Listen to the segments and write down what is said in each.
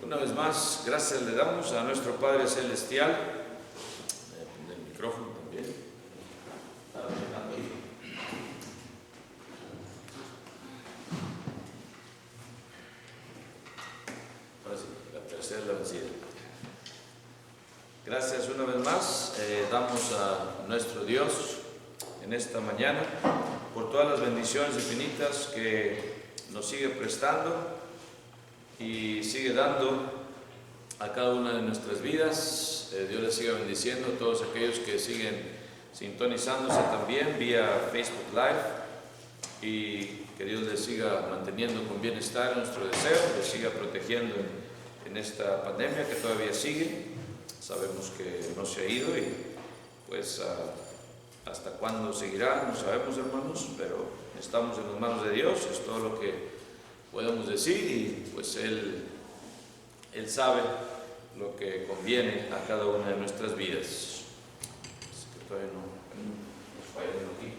Una vez más, gracias le damos a nuestro Padre Celestial. Voy a poner el micrófono también. Ahora sí, la tercera es la vencida. Gracias una vez más, damos a nuestro Dios en esta mañana por todas las bendiciones infinitas que nos sigue prestando y sigue dando a cada una de nuestras vidas. Dios les siga bendiciendo a todos aquellos que siguen sintonizándose también vía Facebook Live, y que Dios les siga manteniendo con bienestar nuestro deseo, les siga protegiendo en esta pandemia que todavía sigue. Sabemos que no se ha ido y pues hasta cuándo seguirá, no sabemos, hermanos, pero estamos en las manos de Dios, es todo lo que podemos decir, y pues Él sabe lo que conviene a cada una de nuestras vidas. Así que todavía no nos falla aquí.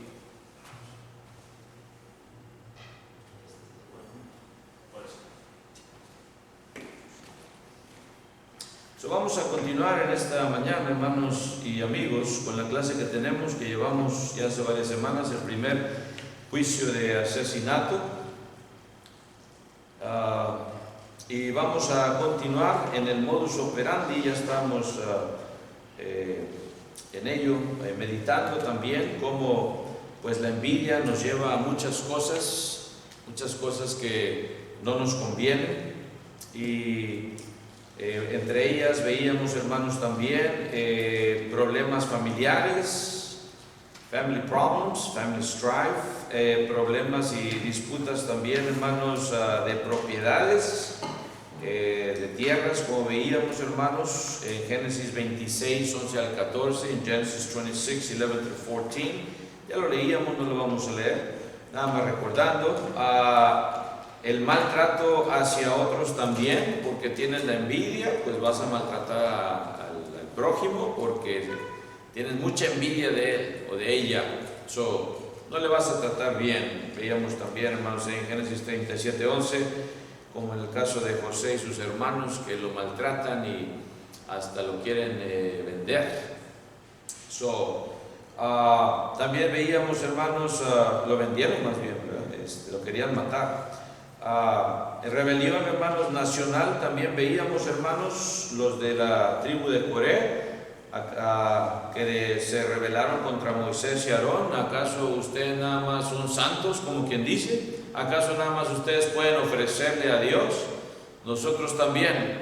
Vamos a continuar en esta mañana, hermanos y amigos, con la clase que tenemos, que llevamos ya hace varias semanas, el primer juicio de asesinato. Y vamos a continuar en el modus operandi. Ya estamos en ello, meditando también cómo pues la envidia nos lleva a muchas cosas que no nos convienen, y entre ellas veíamos, hermanos, también problemas familiares, family problems, family strife, problemas y disputas también, hermanos, de propiedades, de tierras, como veíamos, hermanos, en Génesis 26, 11 al 14, en Genesis 26, 11 through 14. Ya lo leíamos, no lo vamos a leer, nada más recordando. El maltrato hacia otros también, porque tienes la envidia, pues vas a maltratar al prójimo porque tienes mucha envidia de él o de ella, no le vas a tratar bien. Veíamos también, hermanos, en Génesis 37, 11, como en el caso de José y sus hermanos, que lo maltratan y hasta lo quieren vender. También veíamos, hermanos, lo vendieron más bien, lo querían matar. En rebelión, hermanos, nacional, también veíamos, hermanos, los de la tribu de Coré, que se rebelaron contra Moisés y Aarón. ¿Acaso ustedes nada más son santos, como quien dice? ¿Acaso nada más ustedes pueden ofrecerle a Dios? Nosotros también.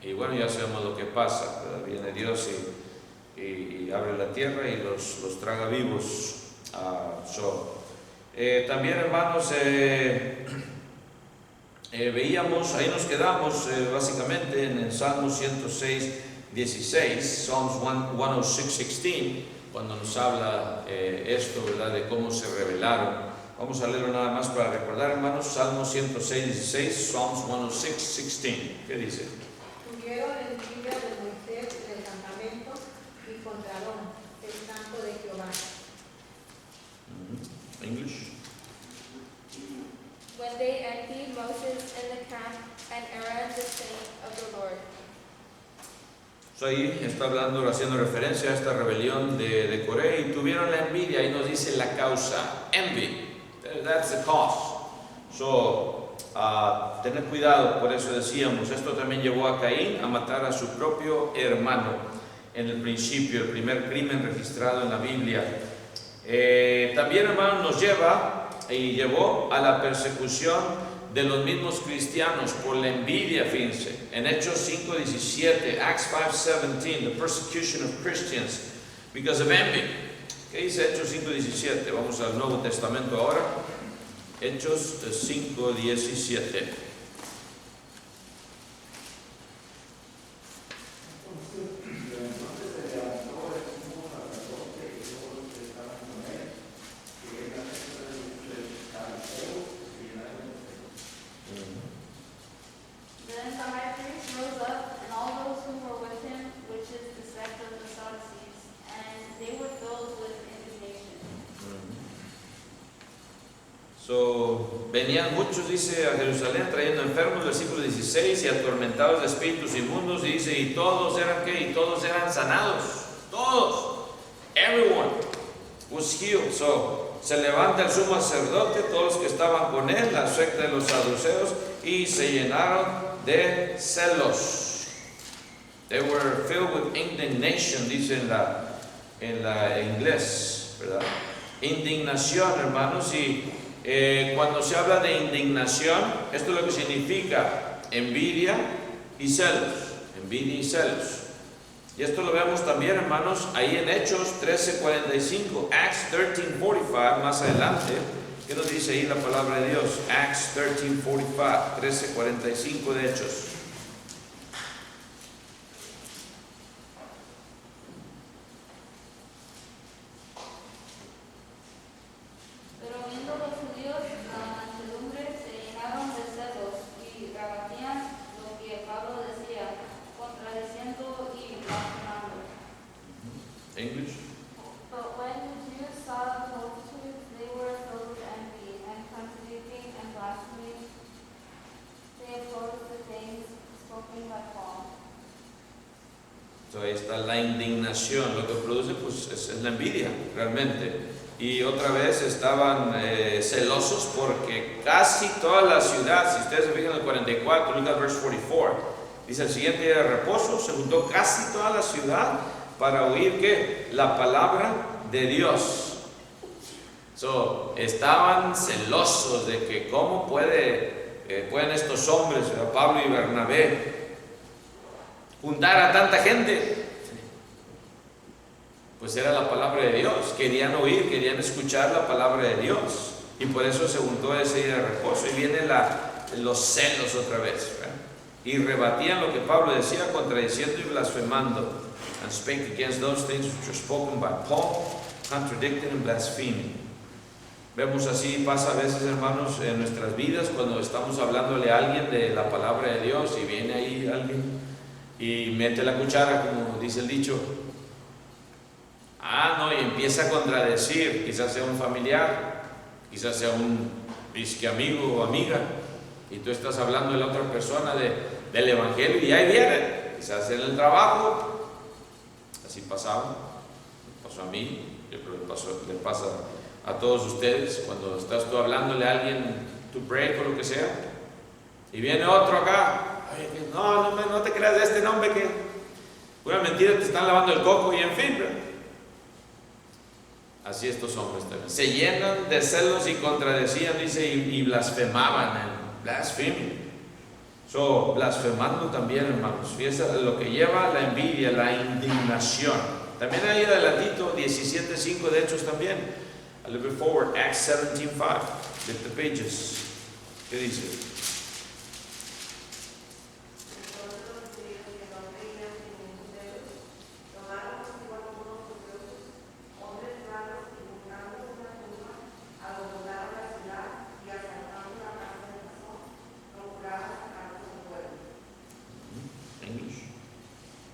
Y bueno, ya sabemos lo que pasa, ¿verdad? Viene Dios y abre la tierra y los traga vivos. También, hermanos, veíamos, ahí nos quedamos básicamente en el Salmo 106, 16, Psalms 106, 16, cuando nos habla esto, ¿verdad?, de cómo se rebelaron. Vamos a leerlo nada más para recordar, hermanos. Salmo 106, 16, Psalms 106, 16. ¿Qué dice? Tuvieron envidia de Moisés en el campamento y contra Aarón, el santo de Jehová. English. When they envied Moses in the camp and Aaron the saint of the Lord. Ahí está hablando, haciendo referencia a esta rebelión de Coré, y tuvieron la envidia. Ahí nos dice la causa, envy. That's the cause. Tener cuidado. Por eso decíamos, esto también llevó a Caín a matar a su propio hermano en el principio, el primer crimen registrado en la Biblia. También, hermanos, nos llevó a la persecución de los mismos cristianos por la envidia. Fíjense, en Hechos 5:17, Acts 5:17, the persecution of Christians because of envy. ¿Qué dice Hechos 5:17? Vamos al Nuevo Testamento ahora. Hechos 5:17. Then the high priest rose up, and all those who were with him, which is the sect of the Sadducees, and they were filled with indignation. Venían muchos, dice, a Jerusalén trayendo enfermos, versículo 16, y atormentados de espíritus inmundos, y dice, y todos eran ¿qué? Y todos eran sanados, todos, everyone was healed. Se levanta el sumo sacerdote, todos los que estaban con él, la secta de los saduceos, y se llenaron de celos. They were filled with indignation, dice en la inglés, ¿verdad? Indignación, hermanos, y cuando se habla de indignación, esto es lo que significa envidia y celos. Envidia y celos. Y esto lo vemos también, hermanos, ahí en Hechos 13:45, Acts 13:45, más adelante. ¿Qué nos dice ahí la palabra de Dios? Acts 13:45, 13:45 de Hechos. Pero viendo los judíos la mansedumbre, se llenaron de celos y rebatían lo que Pablo decía, contradiciendo y blasfemando. English. But when the Jews saw the multitudes, they were filled with envy, and contradicting and blaspheming, they opposed the things spoken by Paul. Ahí está la indignación, lo que produce pues es la envidia, realmente. Y otra vez estaban celosos porque casi toda la ciudad, si ustedes se fijan en el 44, look at verse 44, dice el siguiente día de reposo, se juntó casi toda la ciudad para oír ¿qué? La palabra de Dios. Estaban celosos de que cómo pueden estos hombres, Pablo y Bernabé, juntar a tanta gente. Pues era la palabra de Dios, querían oír, querían escuchar la palabra de Dios, y por eso se juntó ese día de reposo, y vienen los celos otra vez, ¿verdad? Y rebatían lo que Pablo decía, contradiciendo y blasfemando, and spake against those things which were spoken by Paul, contradicting and blaspheming. Vemos así, pasa a veces, hermanos, en nuestras vidas, cuando estamos hablándole a alguien de la palabra de Dios, y viene ahí alguien y mete la cuchara, como dice el dicho, y empieza a contradecir, quizás sea un familiar, quizás sea un disque amigo o amiga, y tú estás hablando de la otra persona del evangelio, y ahí viene, quizás en el trabajo, así pasaba, me pasó a mí, yo creo que le pasa a todos ustedes, cuando estás tú hablándole a alguien, tu break o lo que sea, y viene otro acá, no te creas de este nombre que una mentira, te están lavando el coco, y en fin, ¿verdad? Así estos hombres también. Se llenan de celos y contradecían, dice, y blasfemaban, blaspheming. Blasfemando también, hermanos. Fíjense lo que lleva la envidia, la indignación. También ahí adelantito, 17:5 de Hechos también. A little bit forward, Acts 17:5. Flip the pages. ¿Qué dice?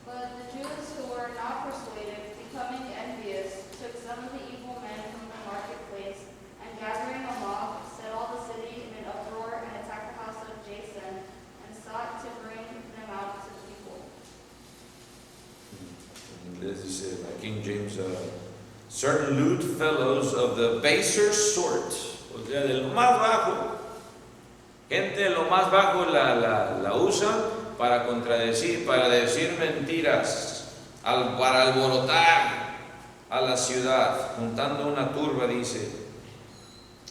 But the Jews who were not persuaded, becoming envious, took some of the evil men from the marketplace, and gathering a mob, set all the city in an uproar, and attacked the house of Jason, and sought to bring them out to the people. En inglés dice, la King James, certain lewd fellows of the baser sort, o sea, de lo más bajo, gente de lo más bajo la usa para contradecir, para decir mentiras, para alborotar a la ciudad, juntando una turba, dice.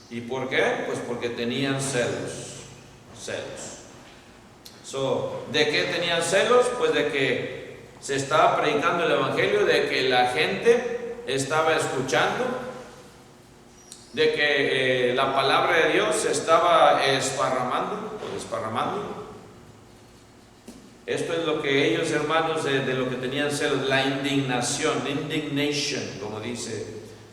¿Y por qué? Pues porque tenían celos. ¿De qué tenían celos? Pues de que se estaba predicando el evangelio, de que la gente estaba escuchando, de que la palabra de Dios se estaba desparramando. Esto es lo que ellos, hermanos, de lo que tenían celos, la indignación, indignation, como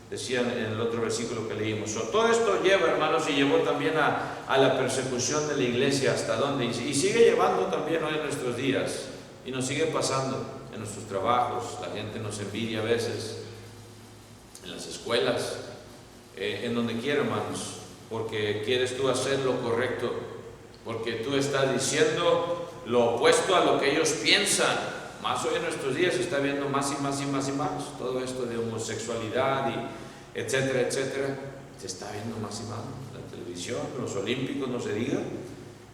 decían en el otro versículo que leímos. Todo esto lleva, hermanos, y llevó también a la persecución de la iglesia, hasta dónde, y sigue llevando también hoy en nuestros días, y nos sigue pasando en nuestros trabajos. La gente nos envidia a veces, en las escuelas, en donde quiera, hermanos. porque quieres tú hacer lo correcto, porque tú estás diciendo lo opuesto a lo que ellos piensan. Más hoy en nuestros días se está viendo más y más y más y más todo esto de homosexualidad y etcétera, etcétera. Se está viendo más y más en la televisión, los olímpicos no se diga,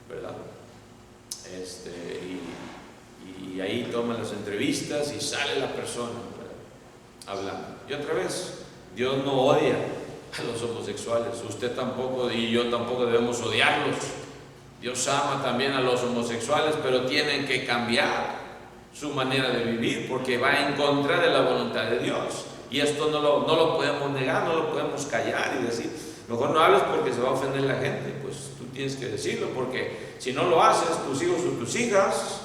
¿verdad? Y ahí toman las entrevistas y sale la persona, ¿verdad?, hablando. Y otra vez, Dios no odia a los homosexuales, usted tampoco y yo tampoco debemos odiarlos. Dios ama también a los homosexuales, pero tienen que cambiar su manera de vivir porque va en contra de la voluntad de Dios. Y esto no lo podemos negar, no lo podemos callar y decir, mejor no hables porque se va a ofender la gente. Pues tú tienes que decirlo, porque si no lo haces, tus hijos o tus hijas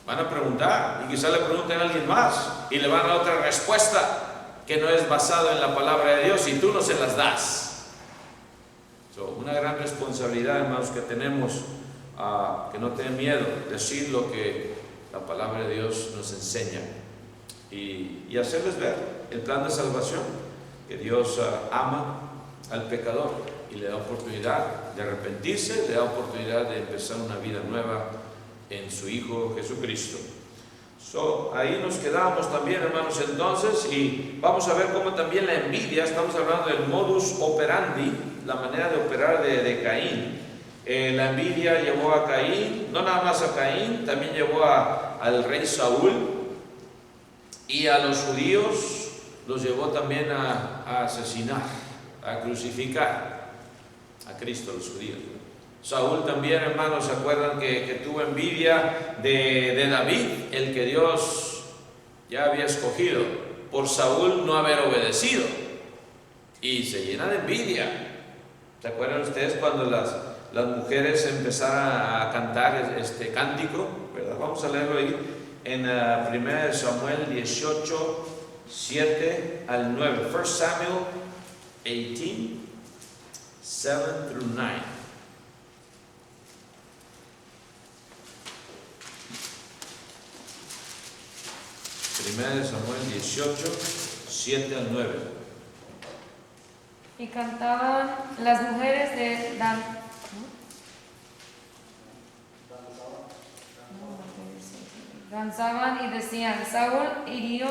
van a preguntar y quizás le pregunten a alguien más y le van a dar otra respuesta que no es basada en la palabra de Dios y tú no se las das. Una gran responsabilidad, hermanos, que tenemos, que no tengan miedo, decir lo que la palabra de Dios nos enseña y hacerles ver el plan de salvación, que Dios ama al pecador y le da oportunidad de arrepentirse, le da oportunidad de empezar una vida nueva en su Hijo Jesucristo. Ahí nos quedamos también, hermanos, entonces, y vamos a ver cómo también la envidia, estamos hablando del modus operandi, la manera de operar de Caín. La envidia llevó a Caín, no nada más a Caín, también llevó al rey Saúl, y a los judíos los llevó también a asesinar, a crucificar a Cristo, los judíos. Saúl también, hermanos, ¿se acuerdan que tuvo envidia de David, el que Dios ya había escogido, por Saúl no haber obedecido? Y se llena de envidia. ¿Se acuerdan ustedes cuando las mujeres empezaron a cantar este cántico, ¿verdad? Vamos a leerlo ahí en 1 Samuel 18, 7 al 9. 1 Samuel 18, 7 through 9. Primera de Samuel 18, 7 al 9. Y cantaban las mujeres de danzaban y decían: Saúl hirió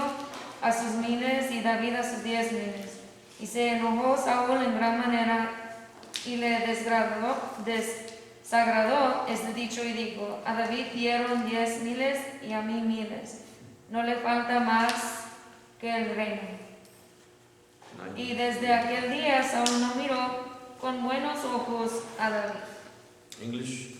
a sus miles y David a sus 10 miles. Y se enojó Saúl en gran manera y le desagradó este dicho y dijo: a David dieron 10 miles y a mí miles. No le falta más que el reino. Y desde aquel día Saúl no miró con buenos ojos a David. English.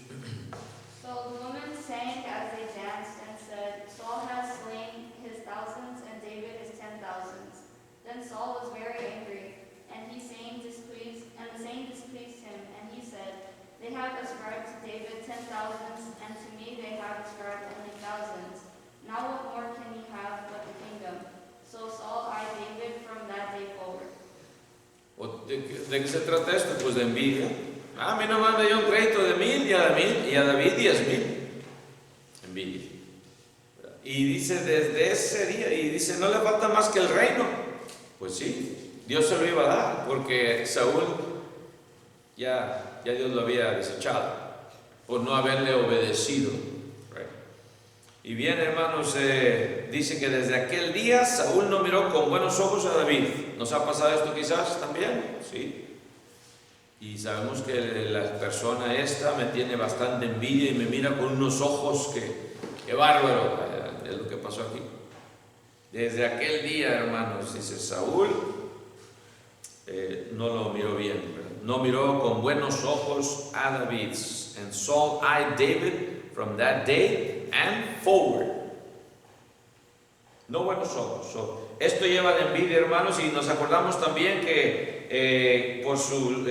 So the women sang as they danced and said, Saul has slain his thousands and David his 10,000s. Then Saul was very angry, and the saying displeased him, and he said, They have ascribed to David 10,000s, and to me they have ascribed only thousands. Now what more can he have but the kingdom? So Saul eyed David from that day forward. ¿De qué se trata esto? Pues de envidia. A mí nomás me dio un crédito de 1000 y a David 10,000. Envidia. Y dice desde ese día, y dice, no le falta más que el reino. Pues sí, Dios se lo iba a dar, porque Saúl ya Dios lo había desechado por no haberle obedecido. Y bien, hermanos, dice que desde aquel día Saúl no miró con buenos ojos a David. ¿Nos ha pasado esto quizás también? Sí. Y sabemos que la persona esta me tiene bastante envidia y me mira con unos ojos que bárbaro. Es lo que pasó aquí. Desde aquel día, hermanos, dice Saúl, no lo miró bien, ¿verdad? No miró con buenos ojos a David. And Saul eyed David from that day and forward. No buenos ojos. Esto lleva de envidia, hermanos, y nos acordamos también que por sus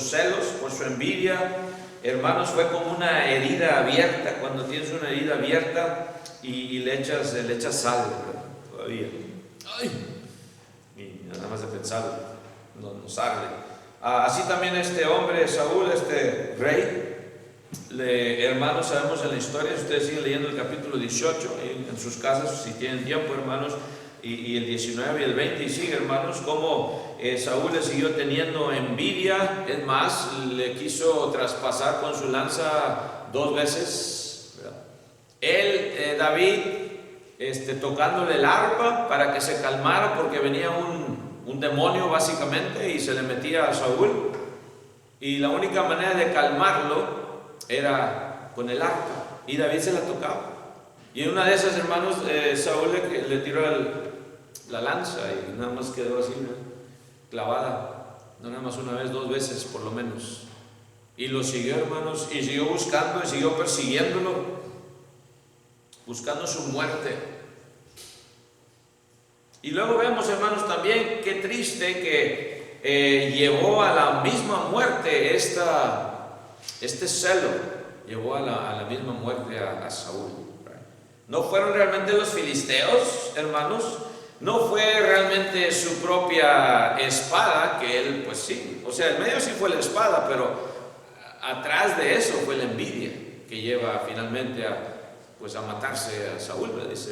celos, por su envidia, hermanos, fue como una herida abierta. Cuando tienes una herida abierta y le echas sal, ¿verdad? Todavía. ¡Ay! Y nada más de pensarlo, nos arde. Así también este hombre, Saúl, este rey, hermanos, sabemos en la historia, ustedes siguen leyendo el capítulo 18 en sus casas, si tienen tiempo, hermanos, y el 19 y el 20, y sigue, hermanos, cómo Saúl le siguió teniendo envidia, es más, le quiso traspasar con su lanza 2 veces, ¿verdad? David, tocándole el arpa para que se calmara, porque venía un demonio básicamente y se le metía a Saúl, y la única manera de calmarlo era con el arpa, y David se la tocaba. Y en una de esas, hermanos, Saúl le tiró la lanza y nada más quedó así, ¿no?, clavada, no nada más una vez, 2 veces por lo menos. Y lo siguió, hermanos, y siguió buscando y siguió persiguiéndolo, buscando su muerte. Y luego vemos, hermanos, también qué triste que llevó a la misma muerte este celo, llevó a la misma muerte a Saúl. No fueron realmente los filisteos, hermanos, no fue realmente su propia espada, que él, pues sí, o sea, en medio sí fue la espada, pero atrás de eso fue la envidia que lleva finalmente a matarse a Saúl.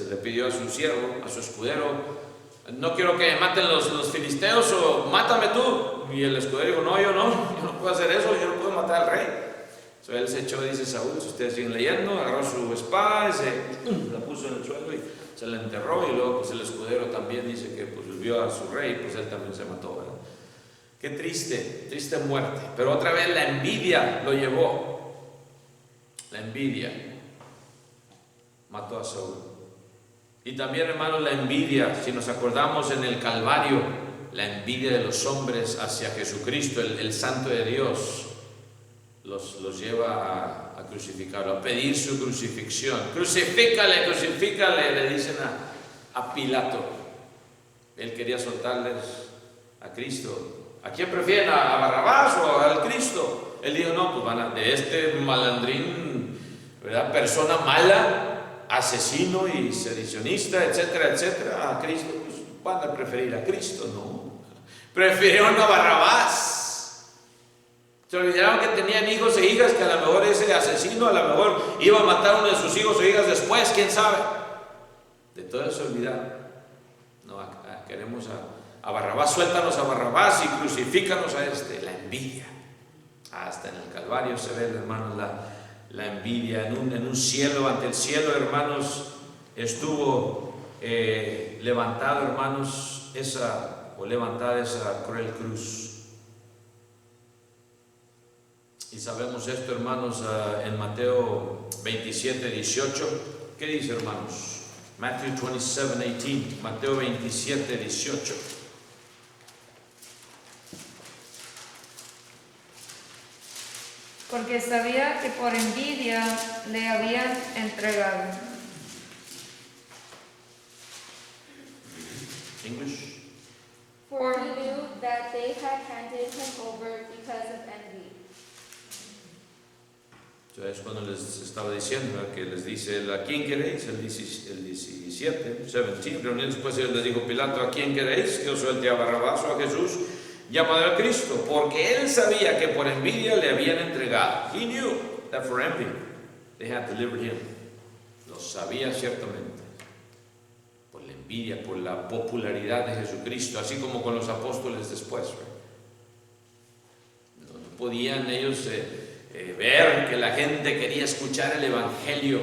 Le pidió a su siervo, a su escudero: no quiero que me maten los filisteos, o mátame tú. Y el escudero dijo: no, yo no puedo hacer eso, yo no puedo matar al rey. Él se echó, dice Saúl, si ustedes siguen leyendo, agarró su espada y la puso en el suelo y se la enterró. Y luego pues el escudero también dice que pues vio a su rey, pues él también se mató, ¿verdad? Qué triste muerte. Pero otra vez la envidia lo llevó. La envidia mató a Saúl. Y también, hermanos, la envidia, si nos acordamos en el Calvario, la envidia de los hombres hacia Jesucristo, el Santo de Dios, los lleva a crucificarlo, a pedir su crucifixión. Crucifícale, le dicen a Pilato. Él quería soltarles a Cristo. ¿A quién prefieren? ¿A Barrabás o al Cristo? Él dijo: no, pues de este malandrín, ¿verdad?, persona mala, asesino y sedicionista, etcétera, etcétera, a Cristo, pues van a preferir a Cristo. No, prefirieron a Barrabás. Se olvidaron que tenían hijos e hijas, que a lo mejor ese asesino a lo mejor iba a matar a uno de sus hijos o hijas después, quién sabe. De todo eso olvidaron. No, queremos a Barrabás. Suéltanos a Barrabás y crucifícanos a la envidia. Hasta en el Calvario se ve, hermanos, la envidia. En un cielo, ante el cielo, hermanos, estuvo levantado, hermanos, levantada esa cruel cruz. Y sabemos esto, hermanos, en Mateo 27, 18. ¿Qué dice, hermanos? Matthew 27, 18. Mateo 27, 18. Porque sabía que por envidia le habían entregado. English. For he knew that they had handed him over because of envy. Es cuando les estaba diciendo, que les dice: ¿a quién queréis? El 17, reunidos después les dijo Pilato: ¿a quién queréis? ¿Que os suelte a Barrabás o a Jesús, llamado al Cristo? Porque él sabía que por envidia le habían entregado. He knew that for envy they had delivered him. Lo sabía ciertamente. Por la envidia, por la popularidad de Jesucristo, así como con los apóstoles después. No podían ellos ver que la gente quería escuchar el Evangelio,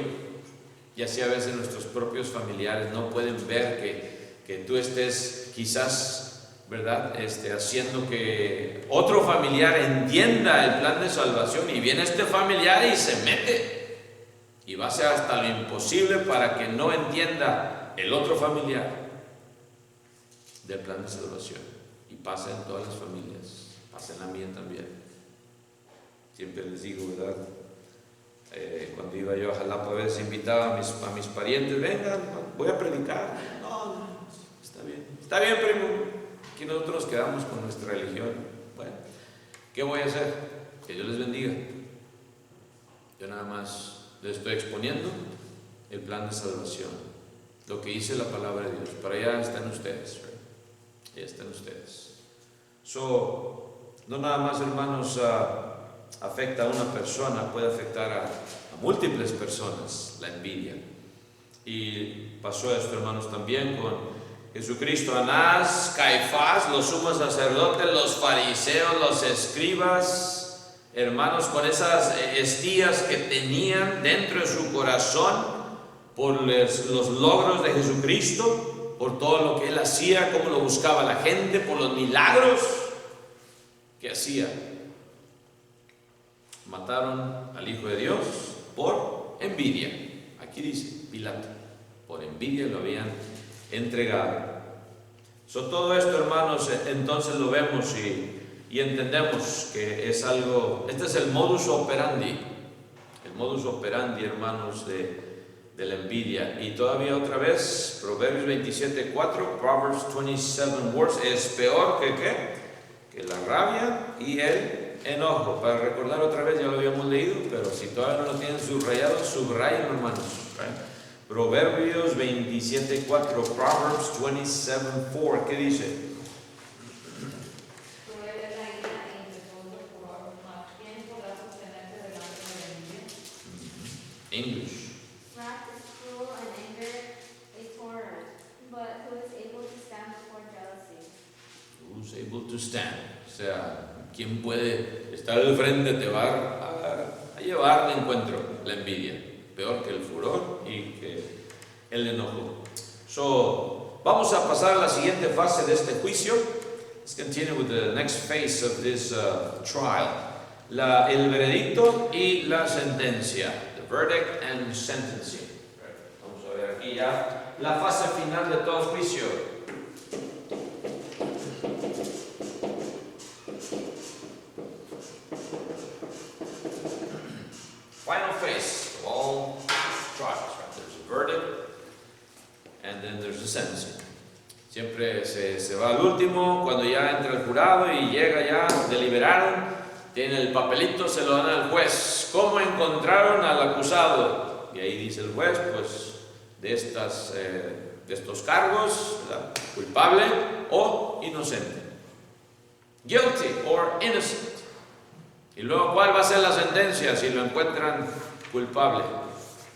y así a veces nuestros propios familiares no pueden ver que tú estés quizás, ¿verdad?, haciendo que otro familiar entienda el plan de salvación, y viene este familiar y se mete y va a hacer hasta lo imposible para que no entienda el otro familiar del plan de salvación. Y pasa en todas las familias, pasa en la mía también. Siempre les digo, ¿verdad? Cuando iba yo a Jalapa, a veces invitaba a mis parientes: vengan, voy a predicar. No, está bien, primo. Aquí nosotros nos quedamos con nuestra religión. Bueno, ¿qué voy a hacer? Que Dios les bendiga. Yo nada más les estoy exponiendo el plan de salvación, lo que dice la palabra de Dios. Para allá están ustedes, ¿verdad? Allá están ustedes. No nada más, hermanos, afecta a una persona, puede afectar a múltiples personas la envidia. Y pasó esto, hermanos, también con Jesucristo, Anás, Caifás, los sumos sacerdotes, los fariseos, los escribas, hermanos, con esas estías que tenían dentro de su corazón por los logros de Jesucristo, por todo lo que Él hacía, cómo lo buscaba la gente, por los milagros que hacía. Mataron al Hijo de Dios por envidia. Aquí dice Pilato, por envidia lo habían entregado. Todo esto, hermanos, entonces lo vemos y entendemos que es algo, este es el modus operandi, hermanos, de la envidia. Y todavía otra vez, Proverbios 27:4, Proverbs 27 words, es peor que ¿qué? Que la rabia y el enojo. Para recordar otra vez, ya lo habíamos leído, pero si todavía no lo tienen subrayado, subrayen, hermanos. Proverbios 27:4, Proverbs 27:4, ¿qué dice? English. Wrath is cruel and anger a torrent, but who is able to stand before jealousy? Who's able to stand? O sea, ¿quién puede estar al frente? Te va a llevar de encuentro la envidia, peor que el furor y que el enojo. Vamos a pasar a la siguiente fase de este juicio. Let's continue with the next phase of this trial. El veredicto y la sentencia. The verdict and sentencing. Vamos a ver aquí ya la fase final de todo juicio. Final phase of all trials. There's a verdict and then there's a sentencing. Siempre se va al último, cuando ya entra el jurado y llega ya, deliberaron, tienen el papelito, se lo dan al juez. ¿Cómo encontraron al acusado? Y ahí dice el juez, pues de estos cargos, ¿verdad? Culpable o inocente. Guilty or innocent. Y luego, ¿cuál va a ser la sentencia si lo encuentran culpable?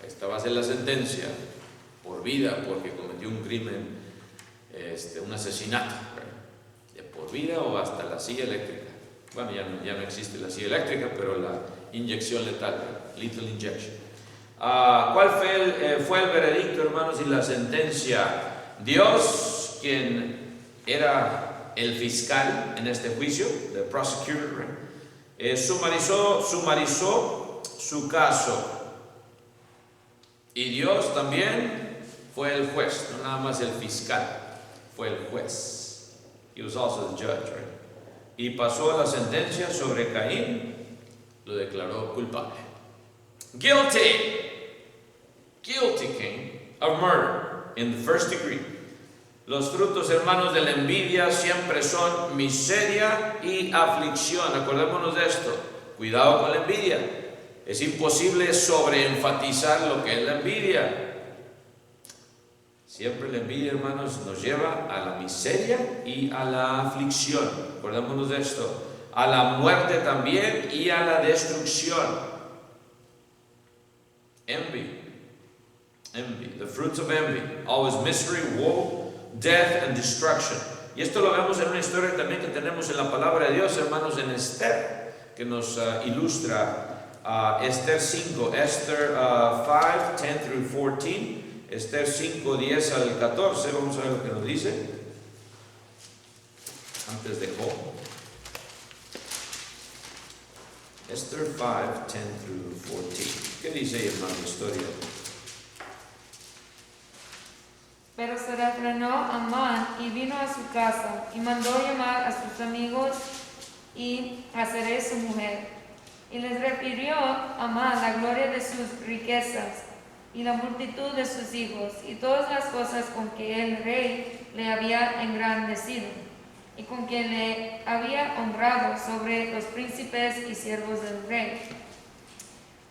Esta va a ser la sentencia por vida, porque cometió un crimen, un asesinato, de por vida o hasta la silla eléctrica. Bueno, ya no existe la silla eléctrica, pero la inyección letal, lethal injection. ¿Cuál fue el veredicto, hermanos, y la sentencia? Dios, quien era el fiscal en este juicio, the prosecutor, sumarizó su caso. Y Dios también fue el juez, no nada más el fiscal, fue el juez. He was also the judge, right? Y pasó la sentencia sobre Caín, lo declaró culpable. Guilty Cain of murder in the first degree. Los frutos, hermanos, de la envidia siempre son miseria y aflicción. Acordémonos de esto. Cuidado con la envidia. Es imposible sobreenfatizar lo que es la envidia. Siempre la envidia, hermanos, nos lleva a la miseria y a la aflicción. Acordémonos de esto. A la muerte también y a la destrucción. Envy, the fruits of envy, always misery, woe, death and destruction. Y esto lo vemos en una historia también que tenemos en la palabra de Dios, hermanos, en Esther, que nos ilustra Esther 5, Esther 5, 10 through 14, Esther 5, 10 al 14, vamos a ver lo que nos dice, antes de Job. Esther 5, 10 through 14. ¿Qué dice ahí, hermano, la historia? Pero se refrenó Amán y vino a su casa y mandó llamar a sus amigos y a Zeresh su mujer. Y les refirió Amán la gloria de sus riquezas y la multitud de sus hijos y todas las cosas con que el rey le había engrandecido y con que le había honrado sobre los príncipes y siervos del rey.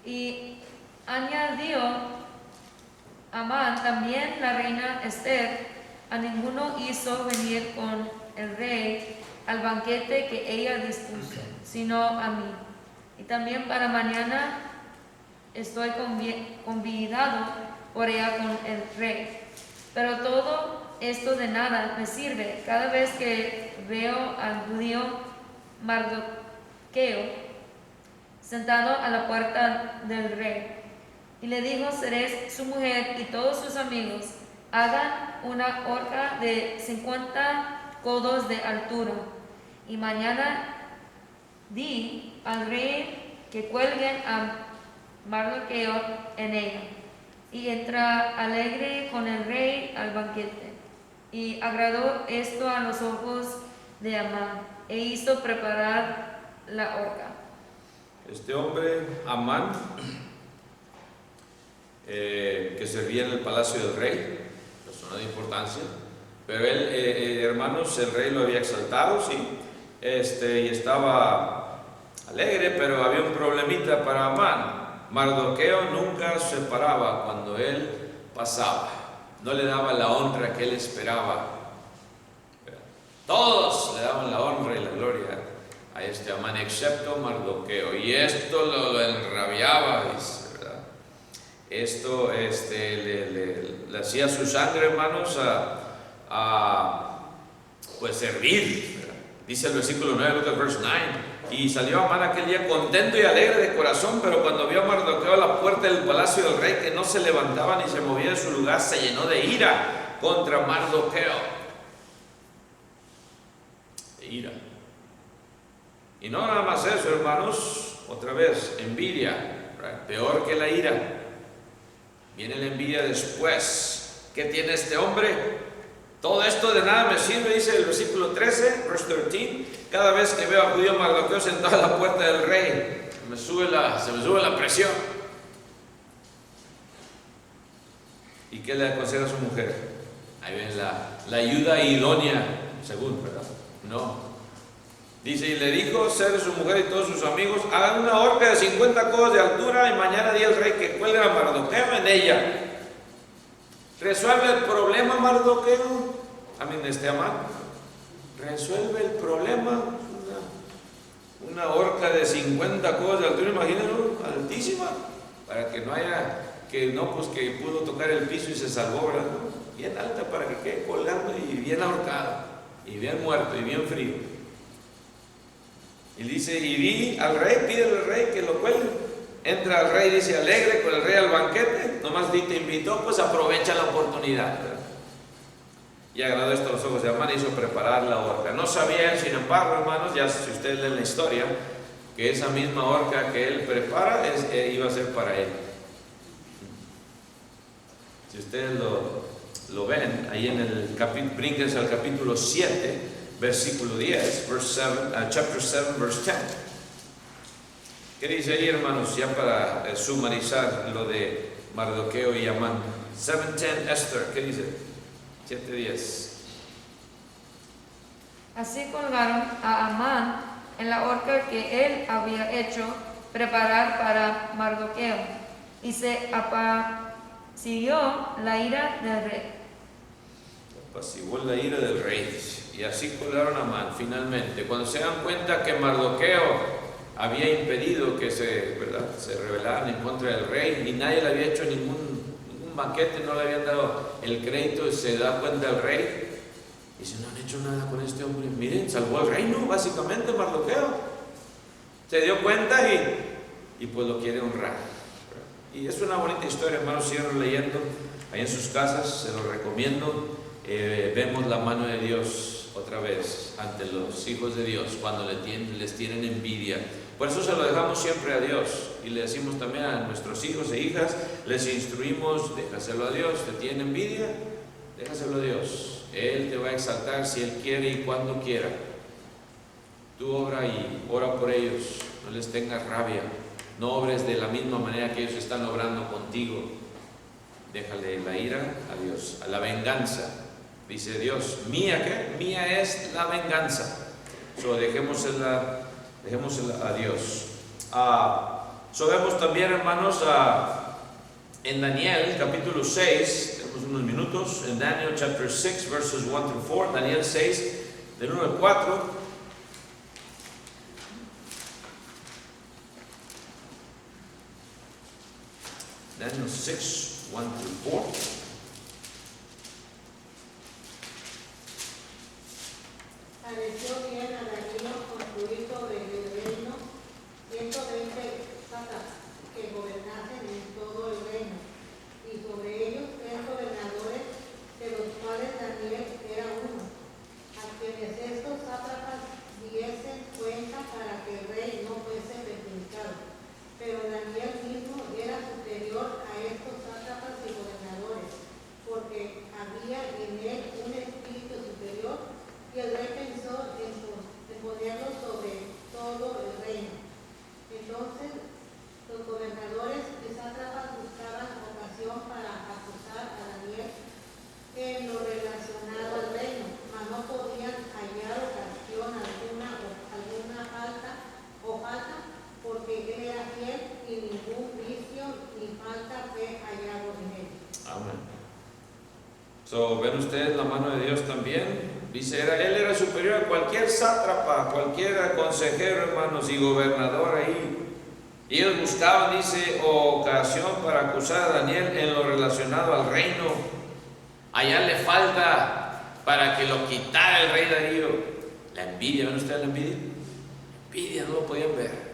Y añadió Amán también la reina Esther, a ninguno hizo venir con el rey al banquete que ella dispuso, sino a mí. Y también para mañana estoy convidado por ella con el rey. Pero todo esto de nada me sirve cada vez que veo al judío Mardoqueo sentado a la puerta del rey. Y le dijo Zeres, su mujer y todos sus amigos, hagan una horca de 50 codos de altura. Y mañana di al rey que cuelguen a Mardoqueo en ella. Y entra alegre con el rey al banquete. Y agradó esto a los ojos de Amán, e hizo preparar la horca. Este hombre, Amán, que servía en el palacio del rey, persona de importancia, pero él, hermanos, el rey lo había exaltado, sí, y estaba alegre, pero había un problemita para Amán. Mardoqueo nunca se paraba cuando él pasaba, no le daba la honra que él esperaba. Todos le daban la honra y la gloria a este Amán, excepto Mardoqueo, y esto lo enrabiaba, ¿verdad? Esto le hacía su sangre, hermanos, pues hervir, ¿verdad? Dice el versículo 9, look at verse 9. Y salió Amán aquel día contento y alegre de corazón, pero cuando vio a Mardoqueo a la puerta del palacio del rey, que no se levantaba ni se movía de su lugar, se llenó de ira contra Mardoqueo. De ira. Y no nada más eso, hermanos, otra vez, envidia, right? Peor que la ira. Viene la envidia después. ¿Qué tiene este hombre? Todo esto de nada me sirve, dice el versículo 13, verse 13. Cada vez que veo a judío Mardoqueo sentado a la puerta del rey, se me sube la presión. ¿Y qué le aconseja a su mujer? Ahí ven la ayuda idónea, según, ¿verdad? No. Dice, y le dijo ser su mujer y todos sus amigos, hagan una horca de 50 codos de altura y mañana di al rey que cuelgue a Mardoqueo en ella. ¿Resuelve el problema Mardoqueo? Amán. ¿Resuelve el problema? Una horca de 50 codos de altura, imagínense, altísima, para que no haya, pues que pudo tocar el piso y se salvó, ¿verdad? Bien alta para que quede colgando y bien ahorcada, y bien muerto, y bien frío. Y dice, y di al rey, pídele al rey que lo cuelgue. Entra el rey, dice, alegre con el rey al banquete, nomás te invitó, pues aprovecha la oportunidad, ¿verdad? Y agradó esto a los ojos de Amán, hizo preparar la horca. No sabía él, sin embargo, hermanos, ya si ustedes leen la historia, que esa misma horca que él prepara iba a ser para él. Si ustedes lo ven, ahí en el capítulo, brínquense al capítulo 7, versículo 10, chapter 7, verse 10. ¿Qué dice ahí, hermanos? Ya para sumarizar lo de Mardoqueo y Amán. 7:10 Esther, ¿qué dice? 7:10. Así colgaron a Amán en la horca que él había hecho preparar para Mardoqueo, y se apaciguó la ira del rey. Apaciguó la ira del rey. Y así colgaron a Amán, finalmente. Cuando se dan cuenta que Mardoqueo había impedido que se rebelaran en contra del rey y nadie le había hecho ningún banquete, no le habían dado el crédito, y se da cuenta el rey y dice, no han hecho nada con este hombre, miren, salvó el reino básicamente Mardoqueo, se dio cuenta y pues lo quiere honrar. Y es una bonita historia, hermanos, sigan leyendo ahí en sus casas, se los recomiendo. Vemos la mano de Dios otra vez ante los hijos de Dios cuando les tienen envidia. Por eso se lo dejamos siempre a Dios, y le decimos también a nuestros hijos e hijas, les instruimos, déjaselo a Dios. ¿Te tiene envidia? Déjaselo a Dios. Él te va a exaltar si Él quiere y cuando quiera. Tú ora por ellos, no les tengas rabia, no obres de la misma manera que ellos están obrando contigo. Déjale la ira a Dios, a la venganza. Dice Dios, ¿mía qué? Mía es la venganza. Dejémosela a Dios. Vemos también, hermanos, en Daniel capítulo 6, tenemos unos minutos, en Daniel chapter 6, verses 1 through 4, Daniel 6, del 1 al 4. Daniel 6, 1 through 4. Amén. So, ven ustedes la mano de Dios también. Dice, él era superior a cualquier sátrapa, cualquier consejero, hermanos, y gobernador ahí. Y ellos buscaban, dice, ocasión para acusar a Daniel en lo relacionado al reino. Allá le falta para que lo quitara el rey Darío. La envidia, ¿ven ustedes la envidia? Envidia, no lo podían ver.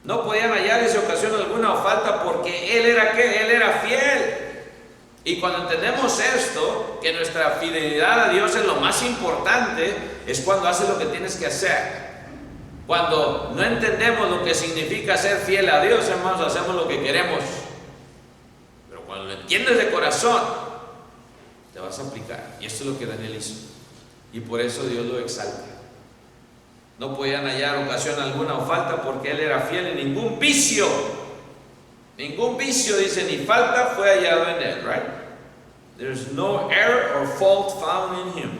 No podían hallar esa ocasión alguna o falta porque él era ¿qué? Él era fiel. Y cuando entendemos esto, que nuestra fidelidad a Dios es lo más importante, es cuando haces lo que tienes que hacer. Cuando no entendemos lo que significa ser fiel a Dios, hermanos, hacemos lo que queremos. Pero cuando lo entiendes de corazón, te vas a aplicar. Y esto es lo que Daniel hizo. Y por eso Dios lo exalta. No podían hallar ocasión alguna o falta porque él era fiel en ningún vicio. Ningún vicio, dice, ni falta fue hallado en él, right? There's no error or fault found in him.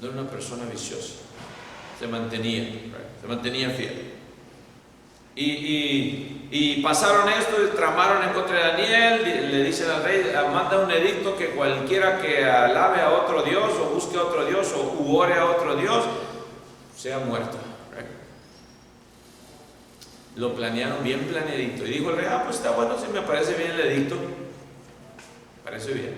No era una persona viciosa. Se mantenía, right? Se mantenía fiel. Y pasaron esto, tramaron en contra de Daniel, le dicen al rey, manda un edicto que cualquiera que alabe a otro Dios, o busque a otro Dios, o ore a otro Dios, sea muerto. Right? Lo planearon bien planeadito. Y dijo el rey, pues está bueno, si me parece bien el edicto. Parece bien.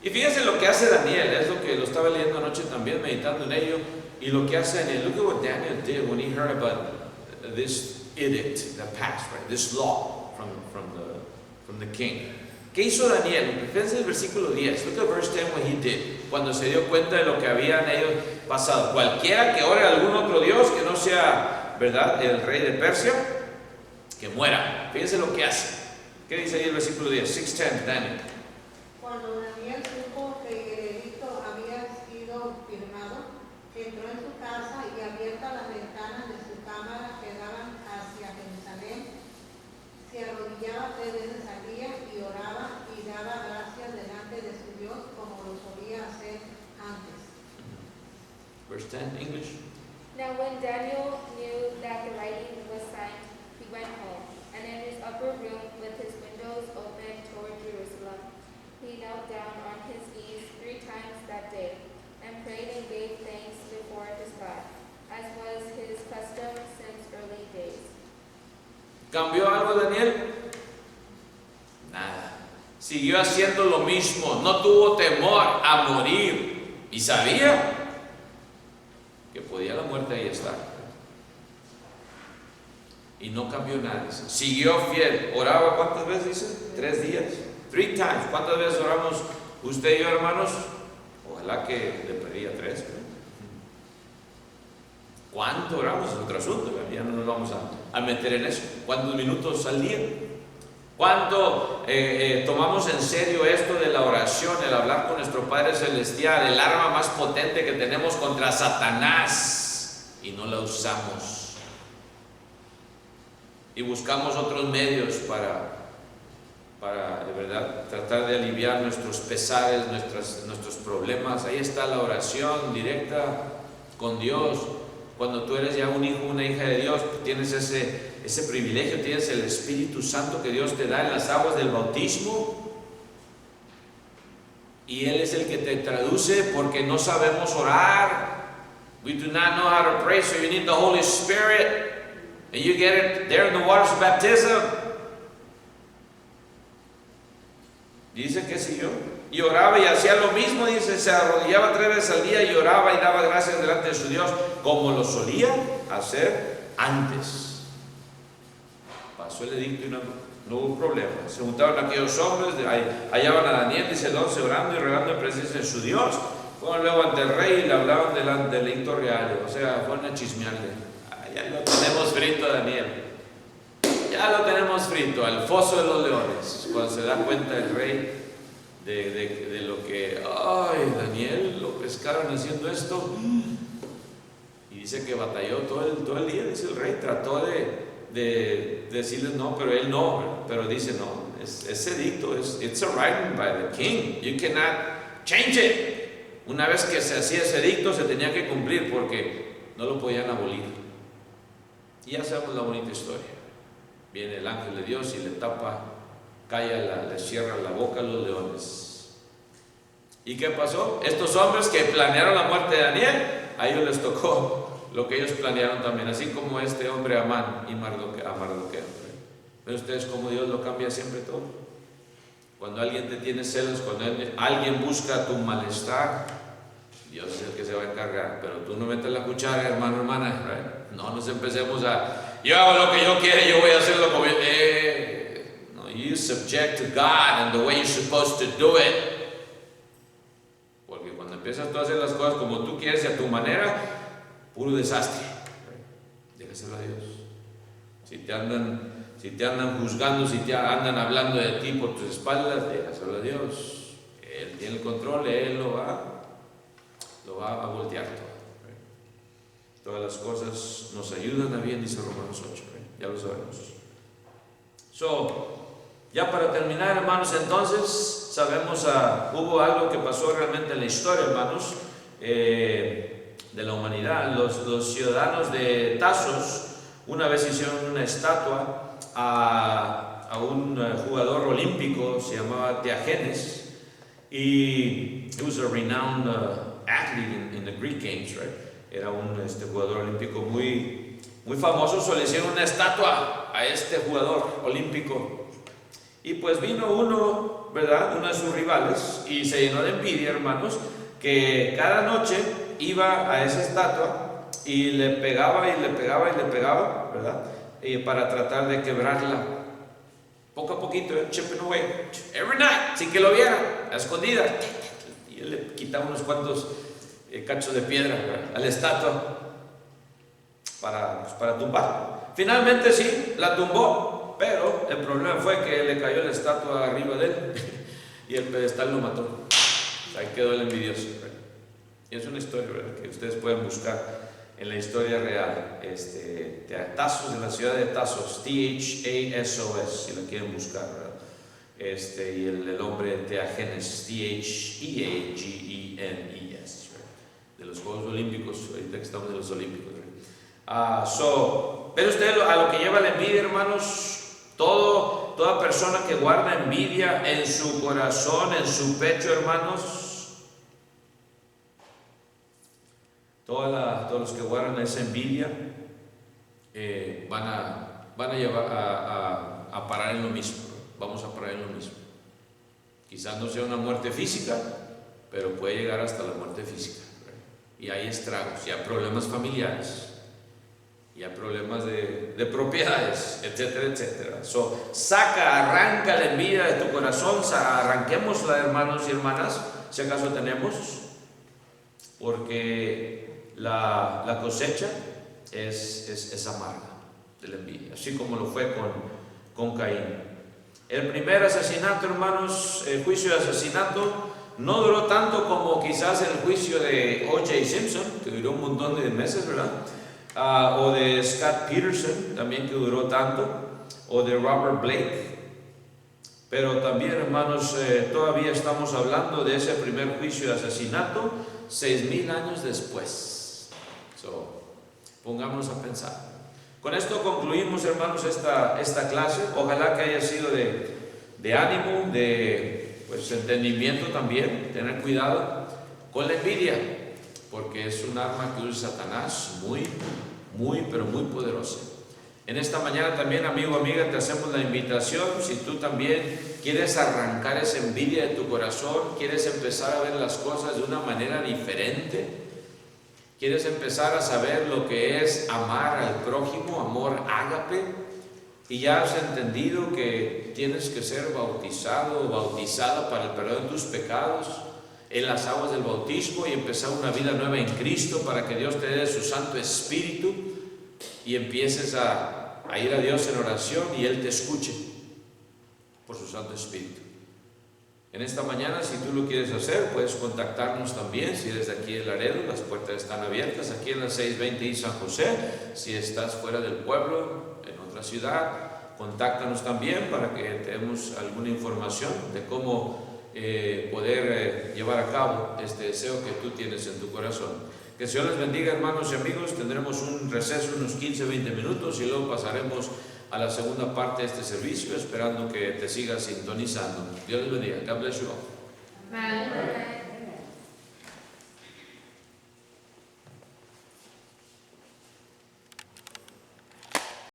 Y fíjense lo que hace Daniel, es lo que lo estaba leyendo anoche también, meditando en ello. Y lo que hace Daniel, look at what Daniel did when he heard about this edict that passed, right? This law from the king. ¿Qué hizo Daniel? Fíjense el versículo 10. Look at verse 10 what he did. Cuando se dio cuenta de lo que habían ellos pasado. Cualquiera que ore a algún otro Dios que no sea, ¿verdad?, el rey de Persia, que muera. Fíjense lo que hace. ¿Qué dice ahí el versículo 10? 6:10, Daniel. Cuando Daniel supo que el edicto había sido firmado, entró en su casa y abiertas las ventanas de su cámara que daban hacia Jerusalén, se arrodillaba 3 veces al día y oraba y daba gracias delante de su Dios como lo solía hacer antes. Verse 10, English. Now when Daniel knew that the writing was signed, he went home, and in his upper room with his windows open toward Jerusalem, he knelt down on his knees 3 times that day, and prayed and gave thanks before his God, as was his custom since early days. ¿Cambió algo Daniel? Nada. Siguió haciendo lo mismo, no tuvo temor a morir y sabía que podía la muerte ahí estar. Y no cambió nada. Siguió fiel. Oraba, ¿cuántas veces dice? 3 días. 3 times. ¿Cuántas veces oramos usted y yo, hermanos? Ojalá que le pedía 3. ¿Cuánto oramos? Es otro asunto. Ya no nos vamos a meter en eso. ¿Cuántos minutos al día? ¿Cuánto tomamos en serio esto de la oración, el hablar con nuestro Padre Celestial, el arma más potente que tenemos contra Satanás, y no la usamos? Y buscamos otros medios para de verdad tratar de aliviar nuestros pesares, nuestros problemas. Ahí está la oración directa con Dios. Cuando tú eres ya un hijo, una hija de Dios, tienes ese privilegio, tienes el Espíritu Santo que Dios te da en las aguas del bautismo, y Él es el que te traduce porque no sabemos orar. We do not know how to pray, so you need the Holy Spirit, and you get it there in the waters of baptism. Dice que siguió y oraba y hacía lo mismo, dice, se arrodillaba 3 veces al día y oraba y daba gracias delante de su Dios, como lo solía hacer antes. Pasó el edicto y no hubo problema. Se juntaron aquellos hombres, hallaban a Daniel, dice el 11, orando y rogando en presencia de su Dios. Fueron luego ante el rey y le hablaban del edicto real. O sea, fueron a chismearle. Ya lo tenemos frito, Daniel. Ya lo tenemos frito, al foso de los leones. Cuando se da cuenta el rey de lo que, Daniel, lo pescaron haciendo esto. Y dice que batalló todo el día, dice el rey, trató de decirles no, pero él no, pero dice no, ese edicto, it's a writing by the king, you cannot change it. Una vez que se hacía ese edicto se tenía que cumplir porque no lo podían abolir. Y ya sabemos la bonita historia. viene el ángel de Dios y le tapa, le cierra la boca a los leones. ¿Y qué pasó? Estos hombres que planearon la muerte de Daniel, a ellos les tocó lo que ellos planearon también, así como este hombre Amán y Mardoqueo. ¿Ven ustedes cómo Dios lo cambia siempre todo? Cuando alguien te tiene celos, cuando alguien busca tu malestar, Dios es el que se va a encargar. Pero tú no metes la cuchara, hermano, hermana, right? No nos empecemos yo hago lo que yo quiero, yo voy a hacerlo como no, you subject to God and the way you're supposed to do it. Porque cuando empiezas tú a hacer las cosas como tú quieres y a tu manera, puro desastre. Déjaselo a Dios. Si te andan juzgando, si te andan hablando de ti por tus espaldas, déjaselo a Dios. Él tiene el control, Él lo va a voltear todo. Todas las cosas nos ayudan a bien, dice Romanos 8, ya lo sabemos. Ya para terminar, hermanos, entonces sabemos, hubo algo que pasó realmente en la historia, hermanos, de la humanidad. Los ciudadanos de Tasos una vez hicieron una estatua a un jugador olímpico, se llamaba Teagenes, y he was a renowned athlete in the Greek Games, right? Era un jugador olímpico muy famoso. Le hicieron una estatua a este jugador olímpico. Y pues vino uno, ¿verdad? Uno de sus rivales, y se llenó de envidia, hermanos, que cada noche iba a esa estatua y le pegaba, ¿verdad? Para tratar de quebrarla. Poco a poquito, chipping away, every night, sin que lo viera, a escondidas. Y él le quitaba unos cuantos cachos de piedra, ¿verdad?, a la estatua para tumbar. Finalmente sí, la tumbó, pero el problema fue que le cayó la estatua arriba de él y el pedestal lo mató. Ahí quedó el envidioso, ¿verdad? Y es una historia, ¿verdad?, que ustedes pueden buscar en la historia real. Tasos, de la ciudad de Tasos, T-H-A-S-O-S, si la quieren buscar, ¿verdad? Y el hombre Teagenes, T-H-E-A-G-E-N-E-S, de los Juegos Olímpicos, ahorita que estamos en los Olímpicos. Pero usted a lo que lleva la envidia, hermanos, toda persona que guarda envidia en su corazón, en su pecho, hermanos, todos los que guardan esa envidia van a llevar a parar en lo mismo. Vamos a parar en lo mismo. Quizás no sea una muerte física, pero puede llegar hasta la muerte física. Y hay estragos, y hay problemas familiares, y hay problemas de propiedades, etcétera, etcétera. Arranca la envidia de tu corazón, arranquémosla, hermanos y hermanas, si acaso tenemos, porque la cosecha es amarga de la envidia, así como lo fue con Caín. El primer asesinato, hermanos, el juicio de asesinato, no duró tanto como quizás el juicio de O.J. Simpson, que duró un montón de meses, ¿verdad? O de Scott Peterson, también que duró tanto, o de Robert Blake. Pero también, hermanos, todavía estamos hablando de ese primer juicio de asesinato 6,000 años después. Pongámonos a pensar. Con esto concluimos, hermanos, esta clase. Ojalá que haya sido de ánimo, de entendimiento también. Tener cuidado con la envidia, porque es un arma que usa Satanás pero muy poderosa. En esta mañana también, amigo, amiga, te hacemos la invitación. Si tú también quieres arrancar esa envidia de tu corazón, quieres empezar a ver las cosas de una manera diferente, quieres empezar a saber lo que es amar al prójimo, amor ágape, y ya has entendido que tienes que ser bautizado o bautizada para el perdón de tus pecados en las aguas del bautismo y empezar una vida nueva en Cristo para que Dios te dé su Santo Espíritu y empieces a ir a Dios en oración y Él te escuche por su Santo Espíritu. En esta mañana, si tú lo quieres hacer, puedes contactarnos también. Si eres de aquí de Laredo, las puertas están abiertas aquí en la 620 y San José. Si estás fuera del pueblo, en otra ciudad, contáctanos también para que te demos alguna información de cómo poder llevar a cabo este deseo que tú tienes en tu corazón. Que el Señor les bendiga, hermanos y amigos. Tendremos un receso, unos 15-20 minutos, y luego pasaremos a la segunda parte de este servicio, esperando que te sigas sintonizando. Dios les bendiga. God bless you all. Amen.